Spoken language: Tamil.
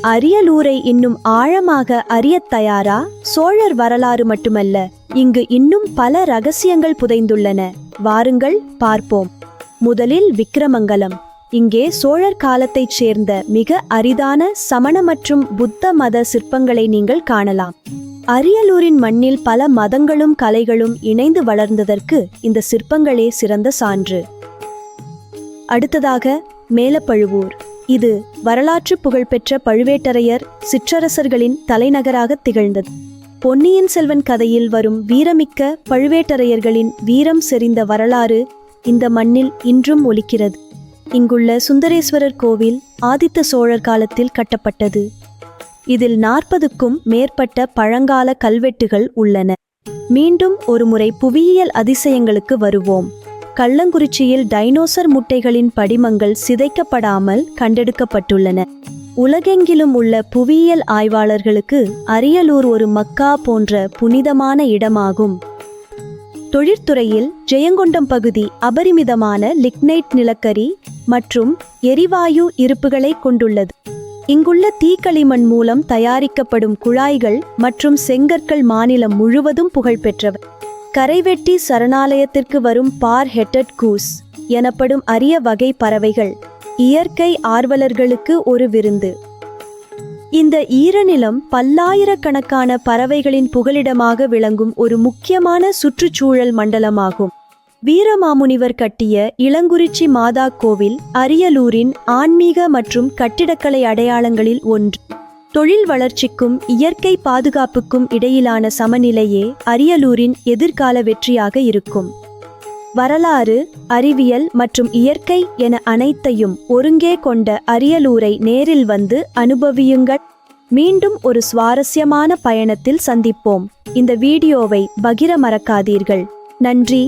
அரியலூரை இன்னும் ஆழமாக அறியத் தயாரா? சோழர் வரலாறு மட்டுமல்ல, இங்கு இன்னும் பல ரகசியங்கள் புதைந்துள்ளன. வாருங்கள் பார்ப்போம். முதலில் விக்கிரமங்கலம். இங்கே சோழர் காலத்தைச் சேர்ந்த மிக அரிதான சமண மற்றும் புத்த மத சிற்பங்களை நீங்கள் காணலாம். அரியலூரின் மண்ணில் பல மதங்களும் கலைகளும் இணைந்து வளர்ந்ததற்கு இந்த சிற்பங்களே சிறந்த சான்று. அடுத்ததாக மேலப்பழுவூர். இது வரலாற்று புகழ்பெற்ற பழுவேட்டரையர் சிற்றரசர்களின் தலைநகராக திகழ்ந்தது. பொன்னியின் செல்வன் கதையில் வரும் வீரமிக்க பழுவேட்டரையர்களின் வீரம் செறிந்த வரலாறு இந்த மண்ணில் இன்றும் ஒலிக்கிறது. இங்குள்ள சுந்தரேஸ்வரர் கோவில் ஆதித்த சோழர் காலத்தில் கட்டப்பட்டது. இதில் 40க்கும் மேற்பட்ட பழங்கால கல்வெட்டுகள் உள்ளன. மீண்டும் ஒருமுறை புவியியல் அதிசயங்களுக்கு வருவோம். கள்ளங்குறிச்சியில் டைனோசர் முட்டைகளின் படிமங்கள் சிதைக்கப்படாமல் கண்டெடுக்கப்பட்டுள்ளன. உலகெங்கிலும் உள்ள புவியியல் ஆய்வாளர்களுக்கு அரியலூர் ஒரு மக்கா போன்ற புனிதமான இடமாகும். தொழிற்துறையில் ஜெயங்கொண்டம் பகுதி அபரிமிதமான லிக்னைட் நிலக்கரி மற்றும் எரிவாயு இருப்புகளை கொண்டுள்ளது. இங்குள்ள தீக்களிமண் மூலம் தயாரிக்கப்படும் குழாய்கள் மற்றும் செங்கற்கள் மாநிலம் முழுவதும் புகழ்பெற்றவை. கரைவெட்டி சரணாலயத்திற்கு வரும் பார் ஹெட்டட் கூஸ் எனப்படும் அரிய வகை பறவைகள் இயற்கை ஆர்வலர்களுக்கு ஒரு விருந்து. இந்த ஈரநிலம் பல்லாயிரக்கணக்கான பறவைகளின் புகலிடமாக விளங்கும் ஒரு முக்கியமான சுற்றுச்சூழல் மண்டலமாகும். வீரமாமுனிவர் கட்டிய இளங்குறிச்சி மாதா கோவில் அரியலூரின் ஆன்மீக மற்றும் கட்டிடக்கலை அடையாளங்களில் ஒன்று. தொழில் வளர்ச்சிக்கும் இயற்கை பாதுகாப்புக்கும் இடையிலான சமநிலையே அரியலூரின் எதிர்கால வெற்றியாக இருக்கும். வரலாறு, அறிவியல் மற்றும் இயற்கை என அனைத்தையும் ஒருங்கே கொண்ட அரியலூரை நேரில் வந்து அனுபவியுங்கள். மீண்டும் ஒரு சுவாரஸ்யமான பயணத்தில் சந்திப்போம். இந்த வீடியோவை பகிர மறக்காதீர்கள். நன்றி.